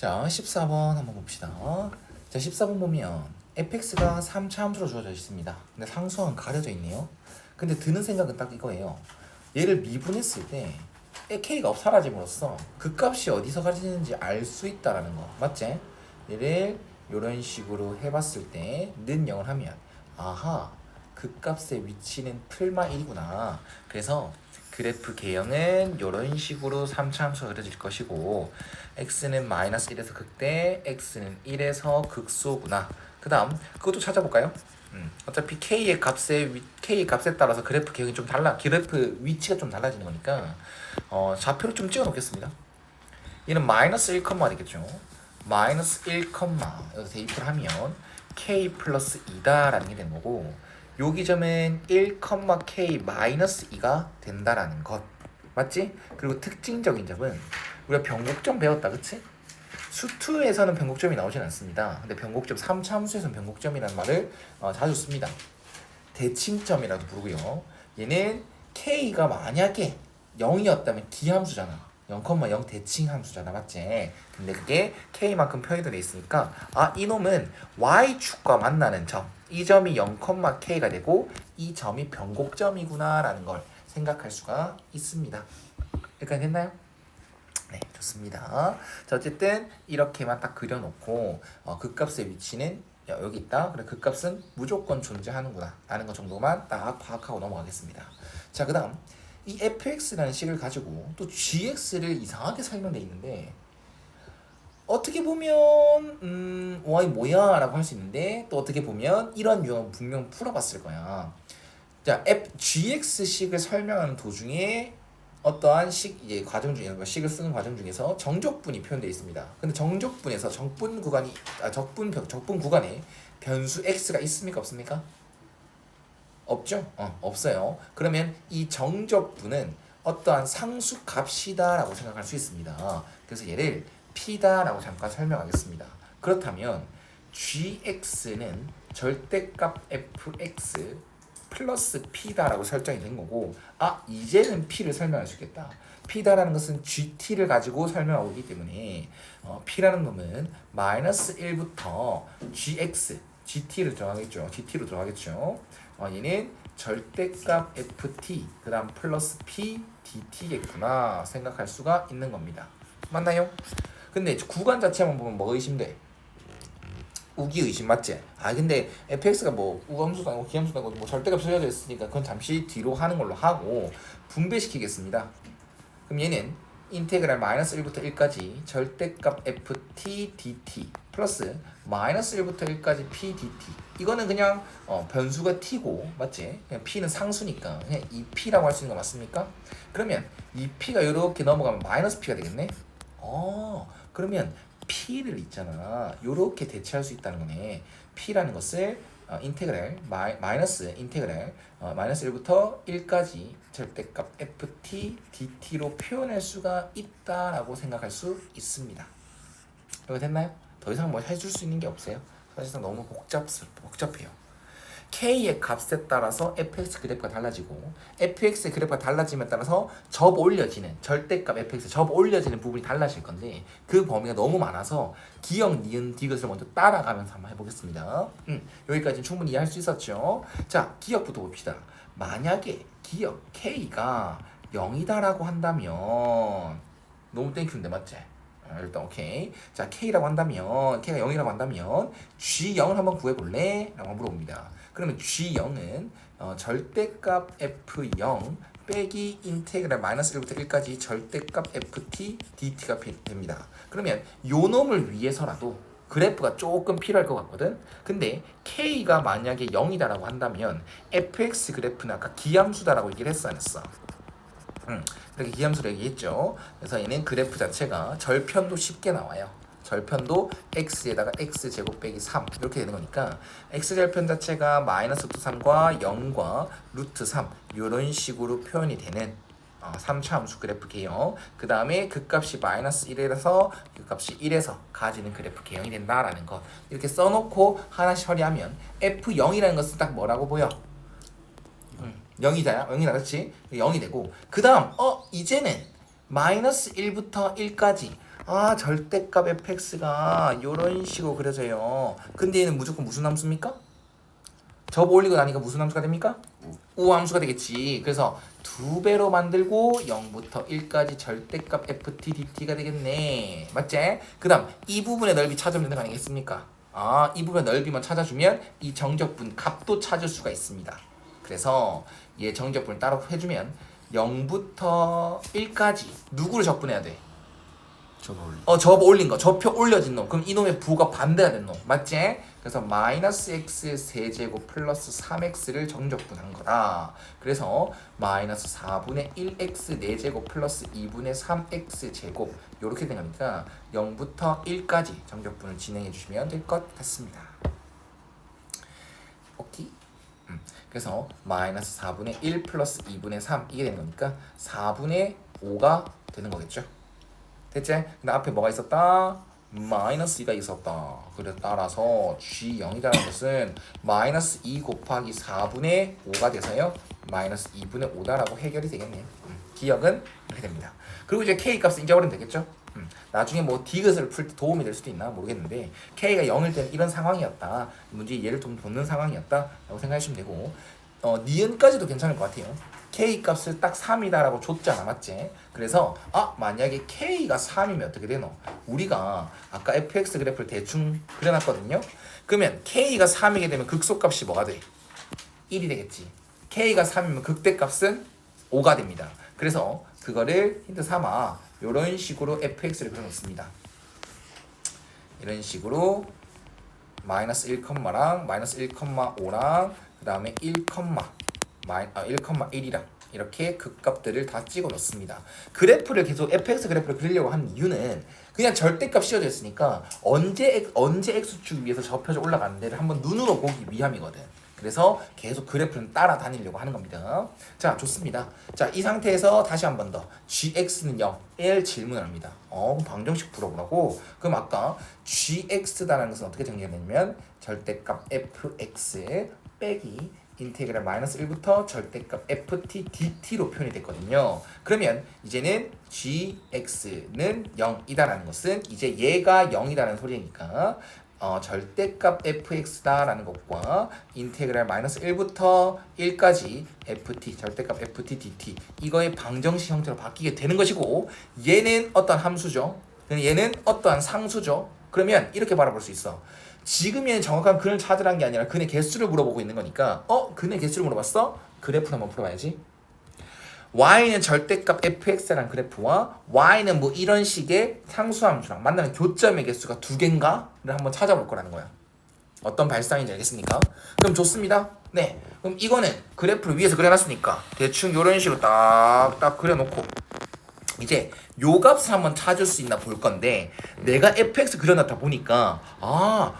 자, 14번 한번 봅시다. 자, 14번 보면 fx가 3차 함수로 주어져 있습니다. 근데 상수항은 가려져 있네요. 근데 드는 생각은 딱 이거예요. 얘를 미분했을 때 k가 사라짐으로써 그 값이 어디서 가지는지 알 수 있다라는 거. 맞지? 얘를 이런 식으로 해봤을 때 는 0을 하면 아하, 그 값의 위치는 풀마 1이구나. 그래서 그래프 개형은 이런 식으로 3차 함수가 그려질 것이고 x는 마이너스 1에서 극대, x는 1에서 극소구나. 그 다음 그것도 찾아볼까요? 어차피 k의 값에 따라서 그래프 개형이 좀 그래프 위치가 좀 달라지는 거니까 좌표를 좀 찍어 놓겠습니다. 얘는 마이너스 1, 되겠죠. 마이너스 1, 여기서 대입을 하면 k 플러스 2다라는 게 되는 거고, 여기 점은 1, k 마이너스 2가 된다라는 것. 맞지? 그리고 특징적인 점은 우리가 변곡점 배웠다, 그치? 수투에서는 변곡점이 나오진 않습니다. 근데 변곡점 3차 함수에서는 변곡점이라는 말을 자주 씁니다. 대칭점이라도 부르고요. 얘는 k가 만약에 0이었다면 기함수잖아. 0,0 대칭 함수잖아, 맞지? 근데 그게 k만큼 표현이 돼 있으니까 이놈은 y축과 만나는 점, 이 점이 0,k가 되고 이 점이 변곡점이구나 라는 걸 생각할 수가 있습니다. 여기까지 됐나요? 네, 좋습니다. 자, 어쨌든 이렇게만 딱 그려놓고 그 값의 위치는 여기 있다. 그래, 그 값은 무조건 존재하는구나 라는 것 정도만 딱 파악하고 넘어가겠습니다. 자, 그 다음 이 fx라는 식을 가지고 또 gx를 이상하게 설명돼 있는데, 어떻게 보면 y 뭐야 라고 할 수 있는데, 또 어떻게 보면 이런 유형은 분명 풀어봤을 거야. 자, gx식을 설명하는 도중에 어떠한 과정 중에 식을 쓰는 과정 중에서 정적분이 표현되어 있습니다. 근데 정적분에서 적분 구간에 변수 x가 있습니까, 없습니까? 없죠? 없어요. 그러면 이 정적분은 어떠한 상수 값이다라고 생각할 수 있습니다. 그래서 얘를 p다라고 잠깐 설명하겠습니다. 그렇다면 gx는 절대값 fx 플러스 p다라고 설정이 된 거고, 이제는 p를 설명할 수 있겠다. p다라는 것은 gt를 가지고 설명하고 있기 때문에 p라는 놈은 마이너스 1부터 gt를 정하겠죠. gt로 들어가겠죠. 얘는 절대값 ft 그 다음 플러스 p dt겠구나 생각할 수가 있는 겁니다. 맞나요? 근데 구간 자체만 보면 뭐가 의심돼? 우기의심, 맞지? 근데 fx가 뭐 우함수도 아니고 기함수도 아니고 뭐 절대값 쓰여져 있으니까 그건 잠시 뒤로 하는 걸로 하고 분배시키겠습니다. 그럼 얘는 인테그랄 마이너스 1부터 1까지 절대값 ft dt 플러스 마이너스 1부터 1까지 p dt. 이거는 그냥 변수가 t고, 맞지? 그냥 p는 상수니까 그냥 2p라고 할 수 있는 거 맞습니까? 그러면 2p가 이렇게 넘어가면 마이너스 p가 되겠네? 그러면 p를 있잖아, 요렇게 대체할 수 있다는 거네. p라는 것을 인테그랄 마이너스 1부터 1까지 절대값 ft dt로 표현할 수가 있다라고 생각할 수 있습니다. 이거 됐나요? 더 이상 뭐 해줄 수 있는 게 없어요. 사실상 너무 복잡해요. k의 값에 따라서 fx 그래프가 달라지고, fx의 그래프가 달라짐에 따라서 절대값 fx 올려지는 부분이 달라질 건데, 그 범위가 너무 많아서 기역, 니은, 디귿을 먼저 따라가면서 한번 해보겠습니다. 여기까지는 충분히 이해할 수 있었죠? 자, 기역부터 봅시다. 만약에 기역 k가 0이다라고 한다면, 너무 땡큐인데 맞지? 일단 오케이. 자, k라고 한다면, k가 0이라고 한다면 g0을 한번 구해볼래? 라고 물어봅니다. 그러면 g0은 절대값 f0 빼기 인테그랄 마이너스 1부터 1까지 절대값 ft dt가 됩니다. 그러면 요 놈을 위해서라도 그래프가 조금 필요할 것 같거든. 근데 k가 만약에 0이다라고 한다면 fx 그래프는 아까 기함수다라고 얘기를 했어, 안 했어? 이렇게 기함수로 얘기했죠. 그래서 얘는 그래프 자체가 절편도 쉽게 나와요. 절편도 x에다가 x제곱 빼기 3 이렇게 되는 거니까 x절편 자체가 마이너스 루트 3과 0과 루트 3 이런 식으로 표현이 되는 3차 함수 그래프 개형. 그 다음에 그 값이 마이너스 1에서 그 값이 1에서 가지는 그래프 개형이 된다라는 것, 이렇게 써놓고 하나씩 처리하면 f0이라는 것은 딱 뭐라고 보여? 0이다, 그렇지? 0이 되고, 그 다음 이제는 마이너스 1부터 1까지 아 절대값 fx가 이런 식으로 그려져요. 근데 얘는 무조건 무슨 함수입니까? 접어 올리고 나니까 무슨 함수가 됩니까? 우함수가 되겠지. 그래서 두 배로 만들고 0부터 1까지 절대값 ft dt가 되겠네. 맞지? 그 다음 이 부분의 넓이 찾으면 되는 거 아니겠습니까? 아, 이 부분의 넓이만 찾아주면 이 정적분 값도 찾을 수가 있습니다. 그래서 얘 정적분을 따로 해주면 0부터 1까지 누구를 적분해야 돼? 접어 올린 거, 접혀 올려진 놈. 그럼 이놈의 부호가 반대가 된 놈. 맞지? 그래서 마이너스 x 세제곱 플러스 3x를 정적분한 거다. 그래서 마이너스 4분의 1x 4제곱 플러스 2분의 3x 제곱 이렇게 된 거니까 0부터 1까지 정적분을 진행해 주시면 될 것 같습니다. 오케이? 그래서 마이너스 4분의 1 플러스 2분의 3 이게 되는 거니까 4분의 5가 되는 거겠죠? 됐지? 근데 앞에 뭐가 있었다? 마이너스 2가 있었다. 그래서 따라서 G0이라는 것은 마이너스 2 곱하기 4분의 5가 돼서요 마이너스 2분의 5다라고 해결이 되겠네요. 기억은 이렇게 됩니다. 그리고 이제 K 값을 잊어버리면 되겠죠? 나중에 뭐 디귿을 풀 때 도움이 될 수도 있나 모르겠는데 K가 0일 때는 이런 상황이었다. 문제에 얘를 좀 돕는 상황이었다 라고 생각하시면 되고 니은까지도 괜찮을 것 같아요. K 값을 딱 3이다라고 줬잖아. 맞지? 그래서 만약에 K가 3이면 어떻게 되노? 우리가 아까 fx 그래프를 대충 그려놨거든요. 그러면 K가 3이게 되면 극소값이 뭐가 돼? 1이 되겠지. K가 3이면 극대값은 5가 됩니다. 그래서 그거를 힌트 삼아 이런 식으로 fx를 그려놓습니다. 이런 식으로 마이너스 1랑 마이너스 1,5랑 그 다음에 1,1이랑 이렇게 극값들을 다 찍어 놓습니다. 그래프를 계속 fx 그래프를 그리려고 하는 이유는 그냥 절대값 씌워져 있으니까 언제 x축 위에서 접혀져 올라가는 데를 한번 눈으로 보기 위함이거든. 그래서 계속 그래프는 따라다니려고 하는 겁니다. 자, 좋습니다. 자, 이 상태에서 다시 한 번 더 gx는 0을 질문을 합니다. 방정식 풀어보라고. 그럼 아까 gx다라는 것은 어떻게 정리했냐면 절대값 fx 빼기 인테그랄 마이너스 1부터 절대값 ft dt로 표현이 됐거든요. 그러면 이제는 gx는 0이다라는 것은 이제 얘가 0이다라는 소리니까 절대값 fx다라는 것과 인테그랄 마이너스 1부터 1까지 ft 절대값 ft dt 이거의 방정식 형태로 바뀌게 되는 것이고 얘는 어떤 함수죠. 얘는 어떠한 상수죠. 그러면 이렇게 바라볼 수 있어. 지금 얘는 정확한 근을 찾으라는 게 아니라 근의 개수를 물어보고 있는 거니까 근의 개수를 물어봤어? 그래프를 한번 풀어봐야지. y는 절대값 fx라는 그래프와 y는 뭐 이런 식의 상수함수랑 만나는 교점의 개수가 두 개인가를 한번 찾아볼 거라는 거야. 어떤 발상인지 알겠습니까? 그럼 좋습니다. 네, 그럼 이거는 그래프를 위에서 그려놨으니까 대충 이런 식으로 딱딱 그려놓고 이제 요 값을 한번 찾을 수 있나 볼 건데 내가 fx 그려놨다 보니까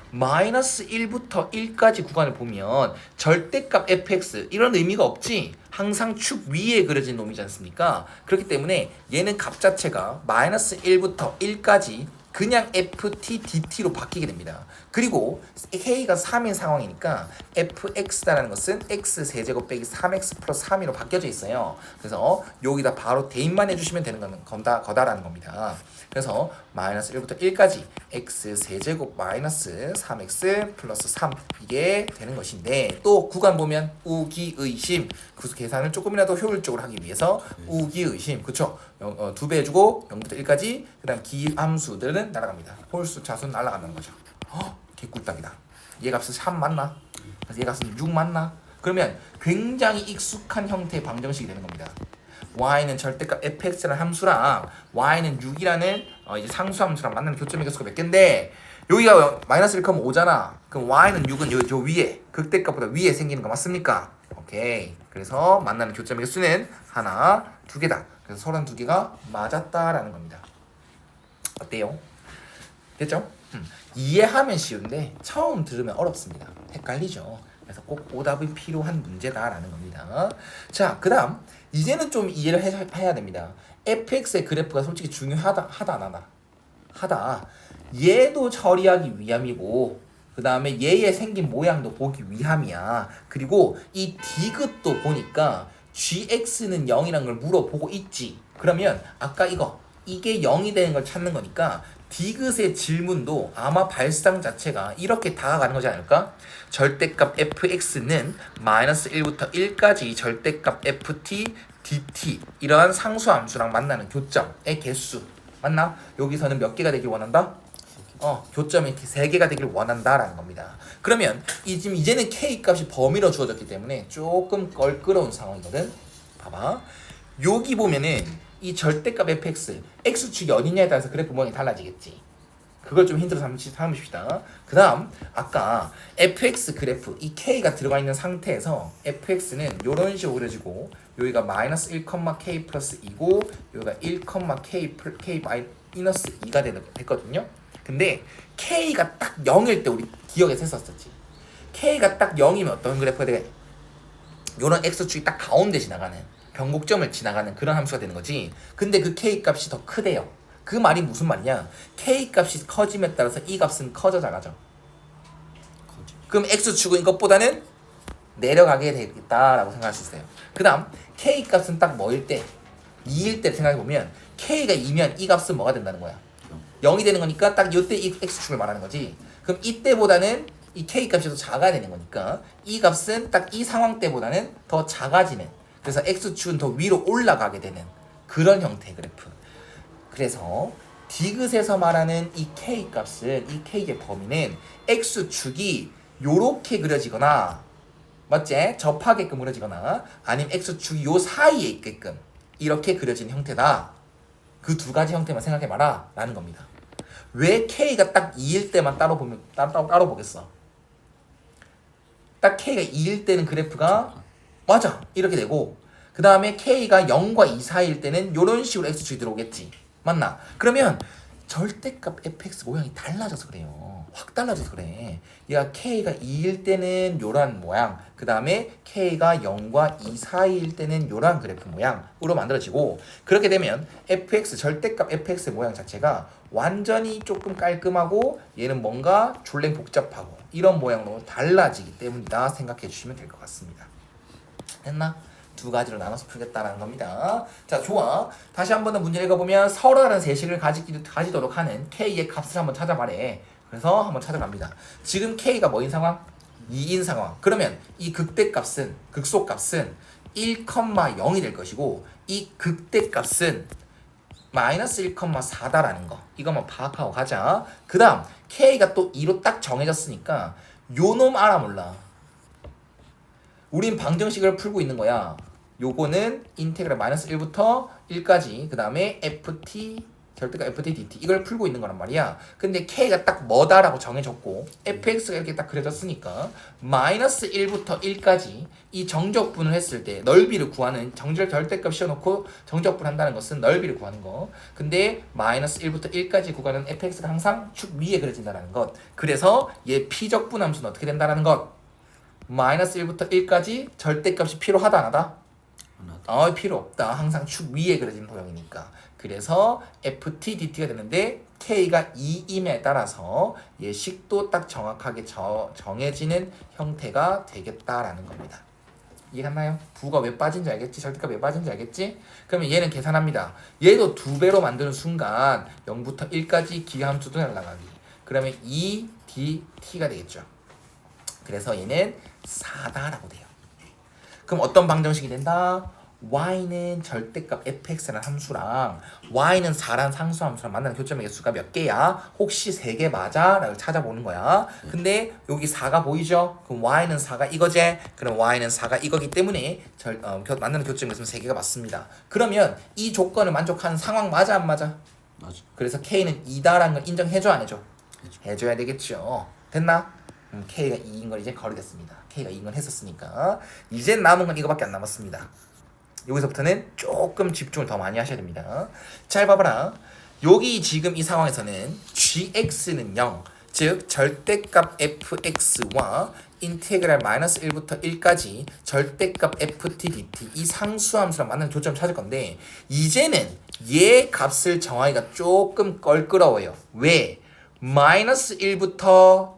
마이너스 1부터 1까지 구간을 보면 절대값 fx 이런 의미가 없지. 항상 축 위에 그려진 놈이지 않습니까? 그렇기 때문에 얘는 값 자체가 마이너스 1부터 1까지 그냥 ft dt로 바뀌게 됩니다. 그리고 k가 3인 상황이니까 fx다라는 것은 x 세제곱 빼기 3x 플러스 3이로 바뀌어져 있어요. 그래서 여기다 바로 대입만 해주시면 되는 거다라는 겁니다. 그래서 마이너스 1부터 1까지 x 세제곱 마이너스 3x 플러스 3 이게 되는 것인데 또 구간 보면 우기의심 그 계산을 조금이라도 효율적으로 하기 위해서 우기의심 그쵸? 2배 해주고 0부터 1까지 그 다음 기함수들은 날아갑니다. 홀수 차수는 날아간다는 거죠. 개꿀딱이다. 얘 값은 3 맞나? 얘 값은 6 맞나? 그러면 굉장히 익숙한 형태의 방정식이 되는 겁니다. y는 절대값 fx라는 함수랑 y는 6이라는 이제 상수함수랑 만나는 교점의 개수가 몇 개인데 여기가 마이너스 1,5잖아. 그럼 y는 6은 요 위에 극대값보다 위에 생기는 거 맞습니까? 오케이. 그래서 만나는 교점의 개수는 하나, 두 개다. 그래서 32개가 맞았다라는 겁니다. 어때요? 됐죠? 이해하면 쉬운데 처음 들으면 어렵습니다. 헷갈리죠? 그래서 꼭 오답이 필요한 문제다라는 겁니다. 자, 그 다음 이제는 좀 이해를 해야 됩니다. fx의 그래프가 솔직히 중요하다 안 하다? 하다. 얘도 처리하기 위함이고 그 다음에 얘의 생긴 모양도 보기 위함이야. 그리고 이 디귿도 보니까 gx는 0이라는 걸 물어보고 있지. 그러면 아까 이거 이게 0이 되는 걸 찾는 거니까 디귿의 질문도 아마 발상 자체가 이렇게 다가가는 거지 않을까? 절대값 fx는 마이너스 1부터 1까지 절대값 ft dt 이러한 상수함수랑 만나는 교점의 개수 맞나? 여기서는 몇 개가 되길 원한다? 교점이 이렇게 3개가 되길 원한다라는 겁니다. 그러면 지금 이제는 k 값이 범위로 주어졌기 때문에 조금 껄끄러운 상황이거든. 봐봐. 여기 보면은 이 절대값 fx x축이 어디냐에 따라서 그래프 모양이 달라지겠지. 그걸 좀 힌트로 삼으십시다. 그 다음 아까 fx 그래프 이 k가 들어가 있는 상태에서 fx는 이런 식으로 그려지고 여기가 마이너스 1,k 플러스 2고 여기가 1,k 마이너스 2가 됐거든요. 근데 k가 딱 0일 때 우리 기억에서 했었지. k가 딱 0이면 어떤 그래프가 돼? 요런 x축이 딱 가운데 지나가는 변곡점을 지나가는 그런 함수가 되는 거지. 근데 그 k 값이 더 크대요. 그 말이 무슨 말이냐? k 값이 커짐에 따라서 이 값은 커져 작아져. 그럼 x축은 이것보다는 내려가게 되겠다라고 생각할 수 있어요. 그 다음 k 값은 딱 뭐일 때? 2일 때 생각해보면 k가 2면 이 값은 뭐가 된다는 거야? 0이 되는 거니까 딱 이때 이 x축을 말하는 거지. 그럼 이때보다는 이 k 값이 더 작아야 되는 거니까 이 값은 딱 이 상황 때보다는 더 작아지는, 그래서 x축은 더 위로 올라가게 되는 그런 형태의 그래프. 그래서 디귿에서 말하는 이 k 값은, 이 k의 범위는 x축이 요렇게 그려지거나 맞지? 접하게끔 그려지거나 아니면 x축이 요 사이에 있게끔 이렇게 그려지는 형태다. 그 두 가지 형태만 생각해봐라 라는 겁니다. 왜 k가 딱 2일 때만 따로 보겠어? 딱 k가 2일 때는 그래프가 맞아 이렇게 되고, 그 다음에 k가 0과 2 사이일 때는 이런 식으로 x축이 들어오겠지. 맞나? 그러면 절대값 fx 모양이 달라져서 그래요. 확 달라져서 그래. 얘가 k가 2일 때는 요런 모양, 그 다음에 k가 0과 2 사이일 때는 요런 그래프 모양으로 만들어지고, 그렇게 되면 fx 절대값 fx의 모양 자체가 완전히 조금 깔끔하고 얘는 뭔가 졸랭 복잡하고 이런 모양으로 달라지기 때문이다 생각해 주시면 될 것 같습니다. 됐나? 두 가지로 나눠서 풀겠다는 겁니다. 자, 좋아. 다시 한 번 더 문제 읽어보면 서로 다른 세식을 가지도록 하는 k의 값을 한번 찾아봐래. 그래서 한번 찾아갑니다. 지금 k가 뭐인 상황? 2인 상황. 그러면 이 극대값은, 극소값은 1,0이 될 것이고 이 극대값은 마이너스 1,4다라는 거. 이거만 파악하고 가자. 그 다음 k가 또 2로 딱 정해졌으니까 요놈 알아 몰라. 우린 방정식을 풀고 있는 거야. 요거는 인테그랄 마이너스 1부터 1까지 그 다음에 ft 절대값 ft dt 이걸 풀고 있는 거란 말이야. 근데 k가 딱 뭐다라고 정해졌고 fx가 이렇게 딱 그려졌으니까 마이너스 1부터 1까지 이 정적분을 했을 때 넓이를 구하는, 절대값 씌워놓고 정적분 한다는 것은 넓이를 구하는 거. 근데 마이너스 1부터 1까지 구간은 fx가 항상 축 위에 그려진다는 것. 그래서 얘 p적분 함수는 어떻게 된다는 것? 마이너스 1부터 1까지 절대값이 필요하다 안 하다? 필요 없다. 항상 축 위에 그려진 도형이니까. 그래서 ft dt가 되는데 k가 2임에 따라서 얘 식도 딱 정확하게 정해지는 형태가 되겠다라는 겁니다. 이해갔나요? 부가 왜 빠진지 알겠지? 절대값 왜 빠진지 알겠지? 그러면 얘는 계산합니다. 얘도 2배로 만드는 순간 0부터 1까지 기하함수도 날라가기. 그러면 2dt가 되겠죠. 그래서 얘는 4다라고 돼요. 그럼 어떤 방정식이 된다? y는 절대값 fx라는 함수랑 y는 4라는 상수함수랑 만나는 교점의 개수가 몇 개야? 혹시 3개 맞아? 라고 찾아보는 거야. 근데 여기 4가 보이죠? 그럼 y는 4가 이거지? 그럼 y는 4가 이거기 때문에 만나는 교점의 개수는 3개가 맞습니다. 그러면 이 조건을 만족하는 상황 맞아 안 맞아? 맞아. 그래서 k는 2다라는 걸 인정해줘 안 해줘? 해줘야 되겠죠. 됐나? k가 2인 걸 이제 거르겠습니다. k가 2인 걸 했었으니까 이제 남은 건 이거밖에 안 남았습니다. 여기서부터는 조금 집중을 더 많이 하셔야 됩니다. 잘 봐봐라. 여기 지금 이 상황에서는 gx는 0, 즉 절대값 fx와 인테그랄 마이너스 1부터 1까지 절대값 ft dt 이 상수함수랑 만나는 교점을 찾을 건데, 이제는 얘 값을 정하기가 조금 껄끄러워요. 왜? 마이너스 1부터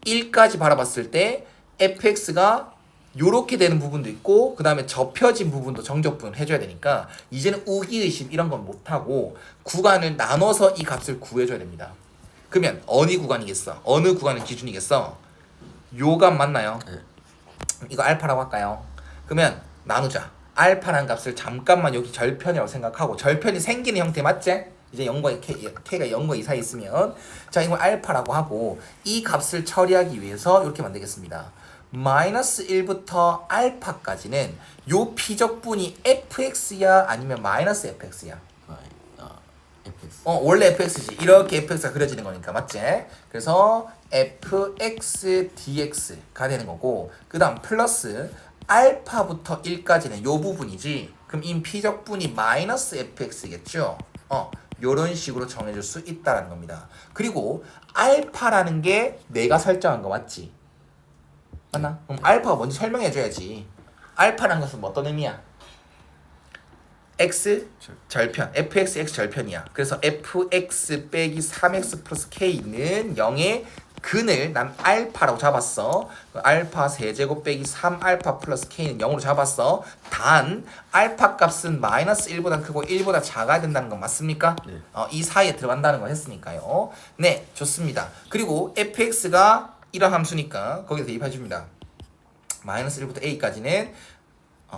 1까지 바라봤을 때 fx가 요렇게 되는 부분도 있고 그 다음에 접혀진 부분도 정적분을 해줘야 되니까 이제는 우기의심 이런 건 못하고 구간을 나눠서 이 값을 구해줘야 됩니다. 그러면 어느 구간이겠어? 어느 구간의 기준이겠어? 요 값 맞나요? 네. 이거 알파라고 할까요? 그러면 나누자. 알파라는 값을 잠깐만 여기 절편이라고 생각하고 절편이 생기는 형태 맞지? 이제 0과 K가 0과 2 사이에 있으면 자 이걸 알파라고 하고 이 값을 처리하기 위해서 이렇게 만들겠습니다. 마이너스 1부터 알파까지는 요 피적분이 fx야 아니면 마이너스 fx야? fx. 원래 fx지. 이렇게 fx가 그려지는 거니까 맞지? 그래서 fx dx가 되는 거고 그 다음 플러스 알파부터 1까지는 요 부분이지. 그럼 이 피적분이 마이너스 fx겠죠? 요런 식으로 정해줄 수 있다는 겁니다. 그리고 알파라는 게 내가 설정한 거 맞지? 맞나? 그럼 알파가 먼저 설명해줘야지. 알파라는 것은 어떤 의미야? x 절편, fx x 절편이야. 그래서 fx 빼기 3x 플러스 k는 0의 근을 난 알파라고 잡았어. 알파 세제곱 빼기 3알파 플러스 k는 0으로 잡았어. 단 알파 값은 마이너스 1보다 크고 1보다 작아야 된다는 건 맞습니까? 네. 이 사이에 들어간다는 걸 했으니까요. 네, 좋습니다. 그리고 fx가 이런 함수니까 거기에 대입해 줍니다. 마이너스 1부터 a까지는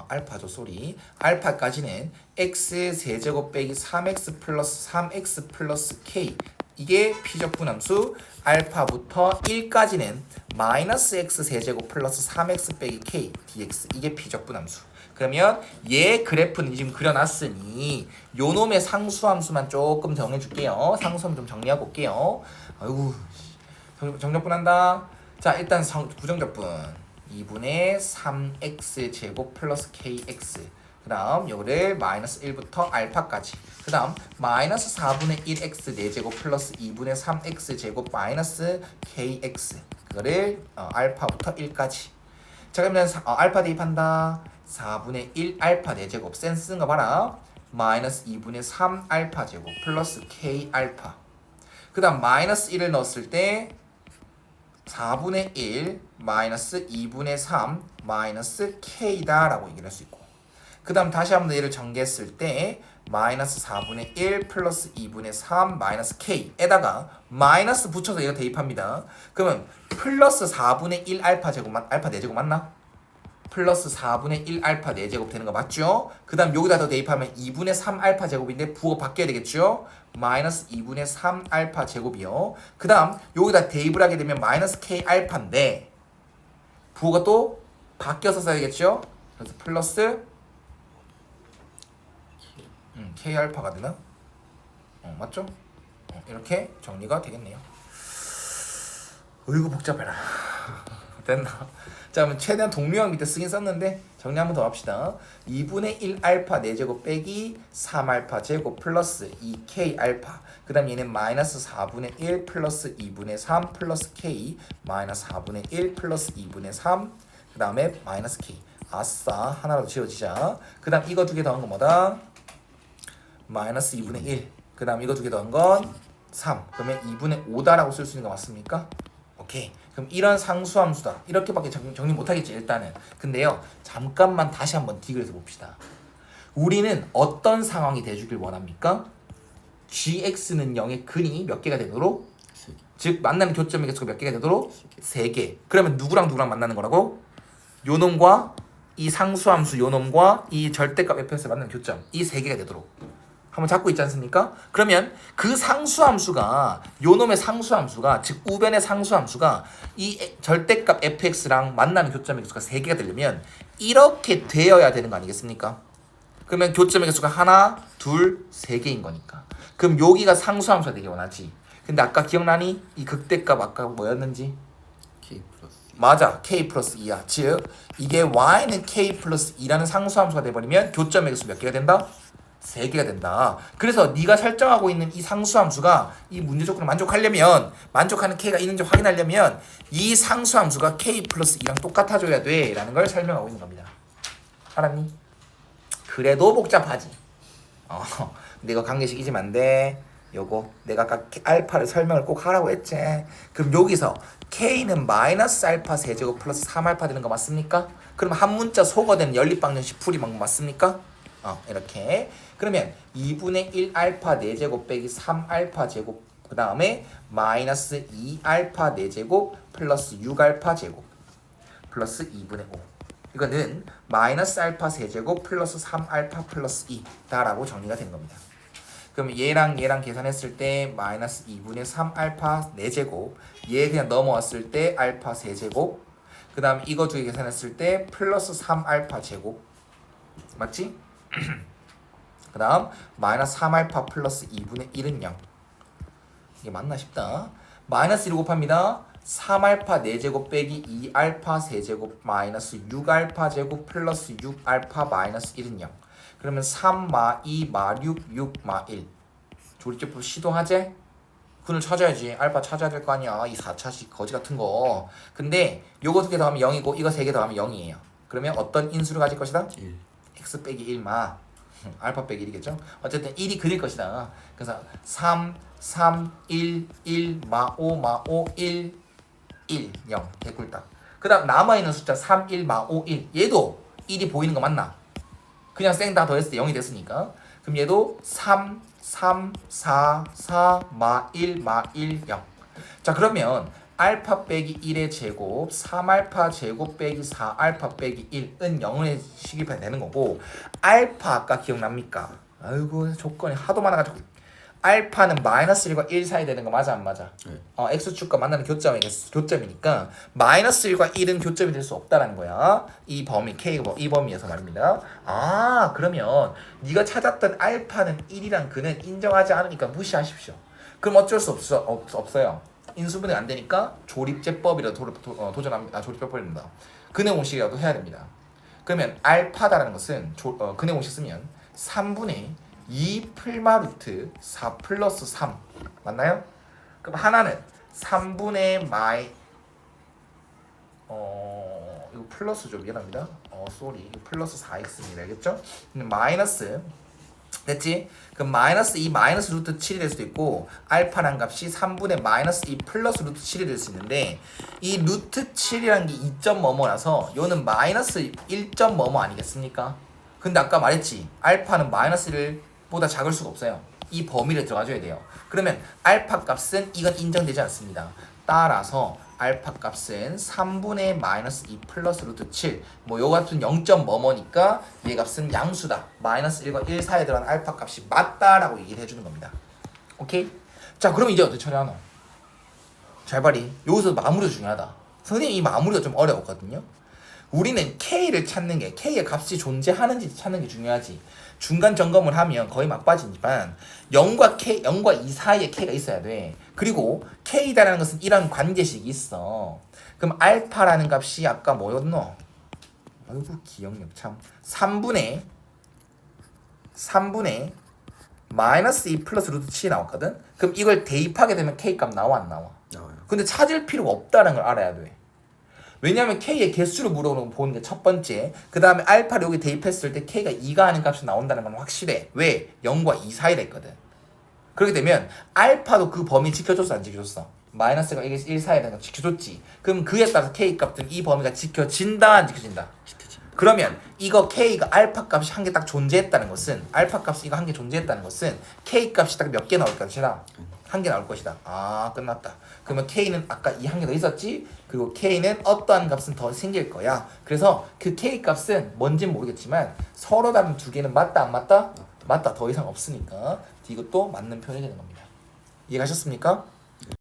알파죠, 쏘리. 알파까지는 x 세제곱 빼기 3x 플러스 3x 플러스 k 이게 피적분함수. 알파부터 1까지는 마이너스 x 세제곱 플러스 3x 빼기 k dx 이게 피적분함수. 그러면 얘 그래프는 지금 그려놨으니 요 놈의 상수함수만 조금 정해줄게요. 상수함 좀 정리하고 올게요. 아이고 정적분한다. 자 일단 부정적분 2분의 3x 제곱 플러스 kx 그 다음 요거를 마이너스 1부터 알파까지 그 다음 마이너스 4분의 1x 4제곱 플러스 2분의 3x 제곱 마이너스 kx 그거를 알파부터 1까지. 자 그러면 알파 대입한다. 4분의 1 알파 4제곱 센스 쓴 거 봐라. 마이너스 2분의 3 알파 제곱 플러스 k 알파 그 다음 마이너스 1을 넣었을 때 4분의 1 마이너스 2분의 3 마이너스 k다 라고 얘기를 할 수 있고 그 다음 다시 한번 얘를 전개했을 때 마이너스 4분의 1 플러스 2분의 3 마이너스 k에다가 마이너스 붙여서 얘가 대입합니다. 그러면 플러스 4분의 1 알파 제곱 알파 4제곱 맞나? 플러스 4분의 1 알파 4제곱 되는 거 맞죠? 그 다음 여기다 더 대입하면 2분의 3 알파 제곱인데 부호 바뀌어야 되겠죠? 마이너스 2분의 3 알파 제곱이요. 그 다음 여기다 대입을 하게 되면 마이너스 k 알파인데 부호가 또 바뀌어서 써야겠죠? 그래서 플러스 k 알파가 되나? 맞죠? 이렇게 정리가 되겠네요. 어이구 복잡해라. 됐나? 자 그러면 최대한 동류항 밑에 쓰긴 썼는데 정리 한번 더 합시다. 2분의 1 알파 4제곱 빼기 3 알파 제곱 플러스 2k 알파 그 다음 얘는 마이너스 4분의 1 플러스 2분의 3 플러스 k 마이너스 4분의 1 플러스 2분의 3 그 다음에 마이너스 k. 아싸 하나라도 지워지자. 그 다음 이거 두 개 더한 건 뭐다? 마이너스 2분의 1 그 다음 이거 두 개 더한 건 3 그러면 2분의 5다라고 쓸 수 있는 거 맞습니까? 오케이. 그럼 이런 상수함수다. 이렇게밖에 정리 못하겠지 일단은. 근데요 잠깐만 다시 한번 디귿에서 봅시다. 우리는 어떤 상황이 돼주길 원합니까? gx는 0의 근이 몇 개가 되도록? 3개. 즉 만나는 교점의 개수가 몇 개가 되도록? 3개. 그러면 누구랑 누구랑 만나는 거라고? 요놈과 이 상수함수 요놈과 이 절대값 fx를 만나는 교점 이 3개가 되도록 한번 잡고 있지 않습니까? 그러면 그 상수함수가 요놈의 상수함수가 즉 우변의 상수함수가 이 절대값 fx랑 만나는 교점의 개수가 3개가 되려면 이렇게 되어야 되는 거 아니겠습니까? 그러면 교점의 개수가 하나, 둘, 3개인 거니까. 그럼 여기가 상수함수가 되기 원하지. 근데 아까 기억나니? 이 극대값 아까 뭐였는지? k 플러스. 맞아. k 플러스 2야. 즉 이게 y는 k 플러스 2라는 상수함수가 돼버리면 교점의 개수 몇 개가 된다? 3개가 된다. 그래서 네가 설정하고 있는 이 상수함수가 이 문제 조건을 만족하려면 만족하는 k가 있는지 확인하려면 이 상수함수가 k 플러스 2랑 똑같아져야 돼 라는 걸 설명하고 있는 겁니다. 알았니? 그래도 복잡하지. 근데 이거 강제식 잊으면 안 돼. 요거 내가 아까 알파를 설명을 꼭 하라고 했지. 그럼 여기서 K는 마이너스 알파 세제곱 플러스 3알파 되는 거 맞습니까? 그럼 한 문자 소거되는 연립방정식 풀이만 맞습니까? 이렇게. 그러면 2분의 1 알파 4제곱 빼기 3 알파 제곱 그 다음에 마이너스 2 알파 4제곱 플러스 6 알파 제곱 플러스 2분의 5. 이거는 마이너스 알파 세제곱 플러스 3 알파 플러스 2다라고 정리가 된 겁니다. 그럼 얘랑 계산했을 때 마이너스 2분의 3 알파 4제곱, 얘 그냥 넘어왔을 때 알파 세제곱, 그 다음 이거 두 개 계산했을 때 플러스 3 알파 제곱, 맞지? 그 다음 마이너스 3 알파 플러스 2분의 1은 0. 이게 맞나 싶다. 마이너스 1을 곱합니다. 3 알파 4제곱 빼기 2 알파 세제곱 마이너스 6 알파 제곱 플러스 6 알파 마이너스 1은 0. 그러면 3 마 2 마 6 6 마 1. 조립제법 시도하재? 근을 찾아야지. 알파 찾아야 될 거 아니야. 이 4차식 거지 같은 거. 근데 요거 2개 더하면 0이고 이거 3개 더하면 0이에요. 그러면 어떤 인수를 가질 것이다? 1. x 빼기 1 마 알파 빼기 1이겠죠? 어쨌든 1이 그릴 것이다. 그래서 3 3 1 1 마 5 마 5 1 1 0 개꿀딱. 그 다음 남아있는 숫자 3 1 마 5 1 얘도 1이 보이는 거 맞나? 그냥 쌩 다 더했을 때 0이 됐으니까. 그럼 얘도 3 3 4 4 마 1 마 1 0. 자 그러면 알파 빼기 1의 제곱 3알파 제곱 빼기 4알파 빼기 1은 0의 식입해야 되는 거고, 알파 아까 기억납니까? 아이고 조건이 하도 많아가지고 알파는 마이너스 1과 1 사이 되는 거 맞아 안 맞아? 네. x축과 만나는 교점이니까 마이너스 1과 1은 교점이 될 수 없다라는 거야. 이 범위 K가 이 범위에서 말입니다. 아 그러면 네가 찾았던 알파는 1이란 그는 인정하지 않으니까 무시하십시오. 그럼 어쩔 수 없어요. 인수분해 안 되니까 조립제법이라도 도전합니다. 조립제법입니다. 근의 공식이라도 해야 됩니다. 그러면 알파다라는 것은 근의 공식 쓰면 3분의 2 풀마 루트 4 플러스 3 맞나요? 그럼 하나는 3분의 이거 플러스죠. 미안합니다. 쏘리 이거 플러스 4x입니다. 알겠죠? 마이너스 됐지? 그럼 마이너스 2 마이너스 루트 7이 될 수도 있고, 알파란 값이 3분의 마이너스 2 플러스 루트 7이 될 수 있는데, 이 루트 7이라는 게 2점 뭐뭐라서 요는 마이너스 1점 뭐뭐 아니겠습니까? 근데 아까 말했지, 알파는 마이너스 1보다 작을 수가 없어요. 이 범위를 들어가줘야 돼요. 그러면 알파 값은 이건 인정되지 않습니다. 따라서 알파 값은 3분의 마이너스 2 플러스 루트 7 뭐 요 같은 0점 뭐뭐니까 얘 값은 양수다. 마이너스 1과 1 사이에 들어가는 알파 값이 맞다라고 얘기를 해주는 겁니다. 오케이? 자 그럼 이제 어떻게 처리하노? 잘 봐리. 여기서 마무리가 중요하다. 선생님 이 마무리가 좀 어려웠거든요. 우리는 K를 찾는 게, K의 값이 존재하는지 찾는 게 중요하지. 중간 점검을 하면 거의 막빠지지만 0과 2 사이에 K가 있어야 돼. 그리고 K다라는 것은 이런 관계식이 있어. 그럼 알파라는 값이 아까 뭐였노? 아이고 기억력 참. 3분의 마이너스 2 플러스 루트 7이 나왔거든? 그럼 이걸 대입하게 되면 K값 나와 안 나와? 나와요. 근데 찾을 필요가 없다는 걸 알아야 돼. 왜냐하면 K의 개수를 물어보는 게 첫 번째. 그 다음에 알파를 여기 대입했을 때 K가 2가 하는 값이 나온다는 건 확실해. 왜? 0과 2 사이라 했거든. 그렇게 되면 알파도 그 범위 지켜줬어 안 지켜줬어? 마이너스가 1 사이에 대한 거 지켜줬지. 그럼 그에 따라서 K 값은 이 범위가 지켜진다 안 지켜진다? 지켜집니다. 그러면 이거 K가 알파 값이 한 개 딱 존재했다는 것은, 알파 값이 이거 한 개 존재했다는 것은 K 값이 딱 몇 개 나올 것이다? 한 개 나올 것이다. 아 끝났다. 그러면 K는 아까 이 한 개 더 있었지? 그리고 K는 어떠한 값은 더 생길 거야. 그래서 그 K 값은 뭔지는 모르겠지만 서로 다른 두 개는 맞다 안 맞다? 맞다. 더 이상 없으니까 이것도 맞는 표현이 되는 겁니다. 이해가셨습니까?